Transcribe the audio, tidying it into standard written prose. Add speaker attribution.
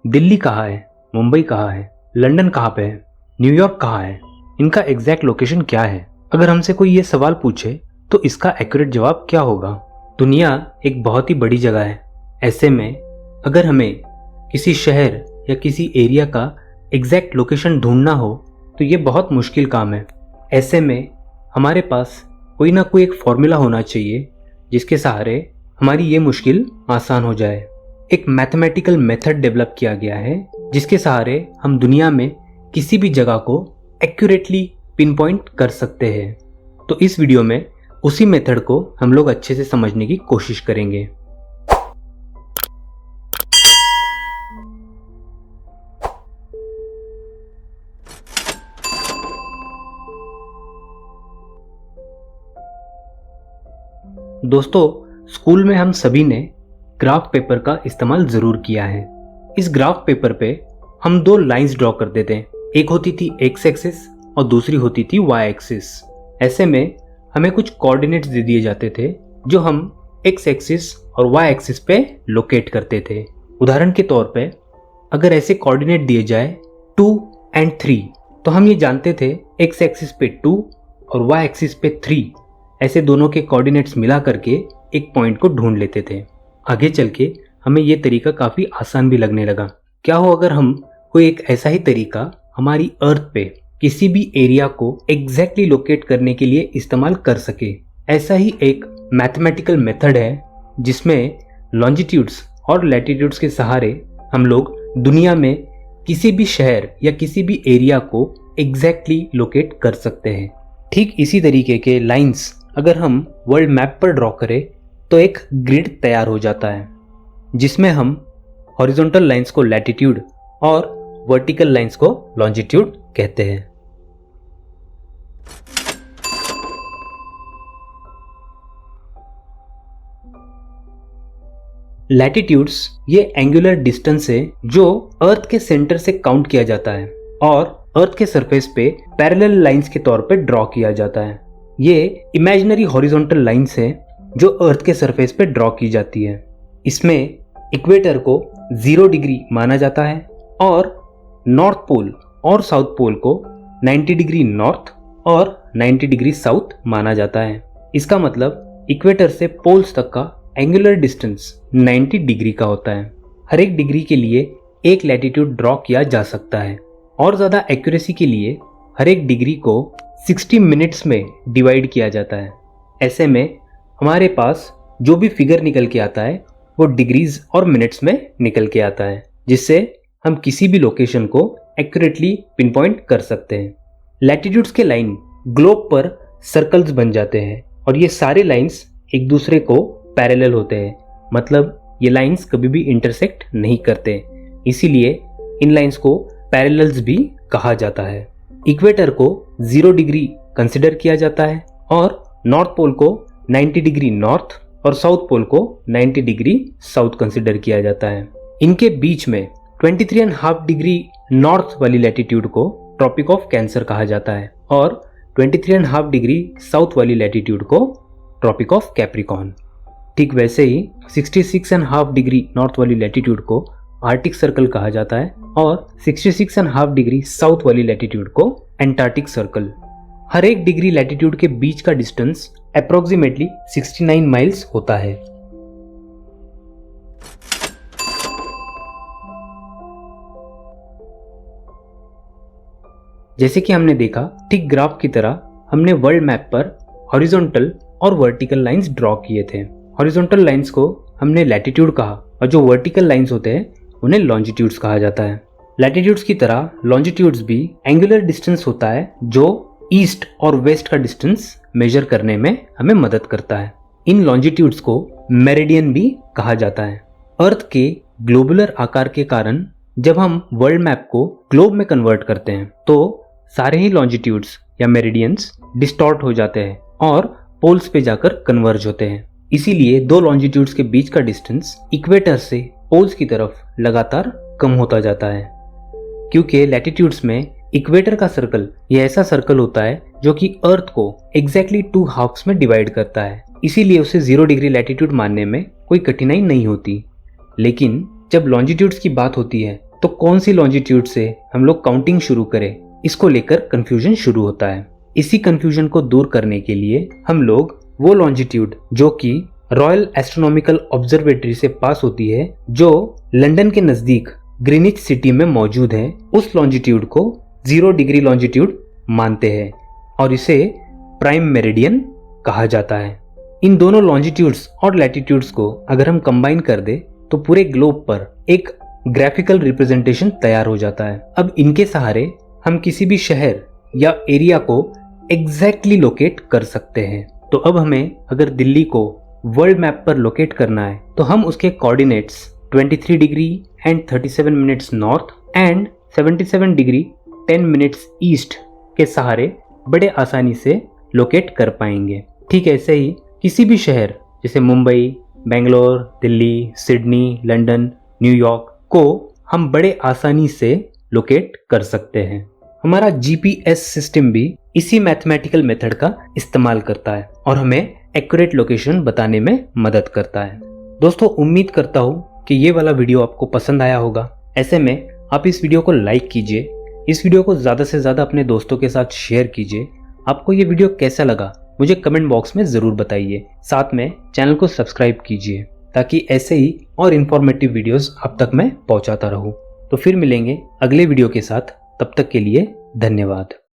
Speaker 1: दिल्ली कहाँ है, मुंबई कहाँ है, लंदन कहाँ पे है, न्यूयॉर्क कहाँ है, इनका एग्जैक्ट लोकेशन क्या है? अगर हमसे कोई ये सवाल पूछे तो इसका एक्यूरेट जवाब क्या होगा? दुनिया एक बहुत ही बड़ी जगह है। ऐसे में अगर हमें किसी शहर या किसी एरिया का एग्जैक्ट लोकेशन ढूंढना हो तो ये बहुत मुश्किल काम है। ऐसे में हमारे पास कोई ना कोई एक फॉर्मूला होना चाहिए जिसके सहारे हमारी ये मुश्किल आसान हो जाए। एक मैथमेटिकल मेथड डेवलप किया गया है जिसके सहारे हम दुनिया में किसी भी जगह को एक्यूरेटली पिन पॉइंट कर सकते हैं। तो इस वीडियो में उसी मेथड को हम लोग अच्छे से समझने की कोशिश करेंगे। दोस्तों, स्कूल में हम सभी ने ग्राफ पेपर का इस्तेमाल जरूर किया है। इस ग्राफ पेपर पे हम दो लाइंस ड्रॉ करते थे। एक होती थी एक्स एक्सिस और दूसरी होती थी वाई एक्सिस। ऐसे में हमें कुछ कोऑर्डिनेट्स दे दिए जाते थे जो हम एक्स एक्सिस और वाई एक्सिस पे लोकेट करते थे। उदाहरण के तौर पे अगर ऐसे कोऑर्डिनेट दिए जाए 2 और 3 तो हम ये जानते थे एक्स एक्सिस पे 2 और वाई एक्सिस पे 3, ऐसे दोनों के कोऑर्डिनेट्स मिला करके एक पॉइंट को ढूंढ लेते थे। आगे चल के हमें ये तरीका काफ़ी आसान भी लगने लगा। क्या हो अगर हम कोई एक ऐसा ही तरीका हमारी अर्थ पे किसी भी एरिया को एग्जैक्टली लोकेट करने के लिए इस्तेमाल कर सके। ऐसा ही एक मैथमेटिकल मेथड है जिसमें लॉन्जिट्यूड्स और लैटिट्यूड्स के सहारे हम लोग दुनिया में किसी भी शहर या किसी भी एरिया को एग्जैक्टली लोकेट कर सकते हैं। ठीक इसी तरीके के लाइंस अगर हम वर्ल्ड मैप पर ड्रॉ करें तो एक ग्रिड तैयार हो जाता है जिसमें हम हॉरिजॉन्टल लाइंस को लैटिट्यूड और वर्टिकल लाइंस को लॉन्जिट्यूड कहते हैं। लैटिट्यूड्स ये एंगुलर डिस्टेंस है जो अर्थ के सेंटर से काउंट किया जाता है और अर्थ के सरफेस पे पैरेलल लाइंस के तौर पे ड्रॉ किया जाता है। ये इमेजिनरी हॉरिजॉन्टल लाइंस है जो अर्थ के सरफेस पे ड्रॉ की जाती है। इसमें इक्वेटर को 0 डिग्री माना जाता है और नॉर्थ पोल और साउथ पोल को 90 डिग्री नॉर्थ और 90 डिग्री साउथ माना जाता है। इसका मतलब इक्वेटर से पोल्स तक का एंगुलर डिस्टेंस 90 डिग्री का होता है। हर एक डिग्री के लिए एक लैटिट्यूड ड्रॉ किया जा सकता है और ज़्यादा एक्यूरेसी के लिए हर एक डिग्री को 60 मिनट्स में डिवाइड किया जाता है। ऐसे में हमारे पास जो भी फिगर निकल के आता है वो डिग्रीज और मिनट्स में निकल के आता है, जिससे हम किसी भी लोकेशन को एक्यूरेटली पिन पॉइंट कर सकते हैं। लैटिट्यूड्स के लाइन ग्लोब पर सर्कल्स बन जाते हैं और ये सारे लाइंस एक दूसरे को पैरेलल होते हैं, मतलब ये लाइंस कभी भी इंटरसेक्ट नहीं करते, इसीलिए इन लाइंस को पैरेलल्स भी कहा जाता है। इक्वेटर को 0 डिग्री कंसिडर किया जाता है और नॉर्थ पोल को 90 डिग्री नॉर्थ और साउथ पोल को 90 डिग्री साउथ कंसिडर किया जाता है। इनके बीच में 23.5 डिग्री नॉर्थ वाली लैटिट्यूड को ट्रॉपिक ऑफ कैंसर कहा जाता है और 23.5 डिग्री साउथ वाली लैटिट्यूड को ट्रॉपिक ऑफ कैप्रिकॉर्न। ठीक वैसे ही 66.5 डिग्री नॉर्थ वाली लैटिट्यूड को आर्टिक सर्कल कहा जाता है और 66.5 डिग्री साउथ वाली लैटिट्यूड को एंटार्क्टिक सर्कल। हर एक डिग्री लैटिट्यूड के बीच का डिस्टेंस अप्रोक्सीमेटली 69 माइल्स होता है। जैसे कि हमने देखा, ठीक ग्राफ की तरह हमने वर्ल्ड मैप पर हॉरिजॉन्टल और वर्टिकल लाइंस ड्रॉ किए थे। हॉरिजॉन्टल लाइंस को हमने लैटिट्यूड कहा और जो वर्टिकल लाइंस होते हैं उन्हें लॉन्जिट्यूड्स कहा जाता है। लैटिट्यूड्स की तरह लॉन्जिट्यूड्स भी एंगुलर डिस्टेंस होता है जो ईस्ट और वेस्ट का डिस्टेंस मेजर करने में हमें मदद करता है। इन लॉन्जिट्यूड्स को मेरिडियन भी कहा जाता है। अर्थ के ग्लोबुलर आकार के कारण जब हम वर्ल्ड मैप को ग्लोब में कन्वर्ट करते हैं तो सारे ही लॉन्जिट्यूड्स या मेरिडियंस डिस्टॉर्ट हो जाते हैं और पोल्स पे जाकर कन्वर्ज होते हैं। इसीलिए दो लॉन्जिट्यूड्स के बीच का डिस्टेंस इक्वेटर से पोल्स की तरफ लगातार कम होता जाता है, क्योंकि लैटिट्यूड्स में इक्वेटर का सर्कल यह ऐसा सर्कल होता है जो कि अर्थ को एग्जैक्टली 2 हाफ्स में डिवाइड करता है। इसीलिए उसे 0 डिग्री लैटिट्यूड मानने में कोई कठिनाई नहीं होती। लेकिन जब लॉन्जिट्यूड्स की बात होती है तो कौन सी लॉन्जिट्यूड से हम लोग काउंटिंग शुरू करें, इसको लेकर कंफ्यूजन शुरू होता है। इसी कंफ्यूजन को दूर करने के लिए हम लोग वो लॉन्जिट्यूड जो कि रॉयल एस्ट्रोनॉमिकल ऑब्जर्वेटरी से पास होती है, जो लंदन के नजदीक ग्रीनिच सिटी में मौजूद है, उस लॉन्जिट्यूड को 0 डिग्री लॉन्जिट्यूड मानते हैं और इसे प्राइम मेरिडियन कहा जाता है। इन दोनों लॉन्जिट्यूड्स और लैटिट्यूड्स को अगर हम कंबाइन कर दे तो पूरे ग्लोब पर एक ग्राफिकल रिप्रेजेंटेशन तैयार हो जाता है। अब इनके सहारे हम किसी भी शहर या एरिया को एग्जैक्टली लोकेट कर सकते हैं। तो अब हमें अगर दिल्ली को वर्ल्ड मैप पर लोकेट करना है तो हम उसके coordinates 23 degree and 37 minutes north and 77 degree 10 minutes east के सहारे बड़े आसानी से लोकेट कर पाएंगे। ठीक ऐसे ही किसी भी शहर जैसे Mumbai, Bangalore, Delhi, Sydney, London, New York को हम बड़े आसानी से लोकेट कर सकते हैं। हमारा जीपीएस सिस्टम भी इसी मैथमेटिकल मेथड का इस्तेमाल करता है और हमें एक्यूरेट लोकेशन बताने में मदद करता है। दोस्तों, उम्मीद करता हूँ कि ये वाला वीडियो आपको पसंद आया होगा। ऐसे में आप इस वीडियो को लाइक कीजिए, इस वीडियो को ज़्यादा से ज़्यादा अपने दोस्तों के साथ शेयर कीजिए। आपको ये वीडियो कैसा लगा मुझे कमेंट बॉक्स में ज़रूर बताइए। साथ में चैनल को सब्सक्राइब कीजिए ताकि ऐसे ही और इन्फॉर्मेटिव वीडियोस आप तक मैं पहुंचाता रहूं। तो फिर मिलेंगे अगले वीडियो के साथ, तब तक के लिए धन्यवाद।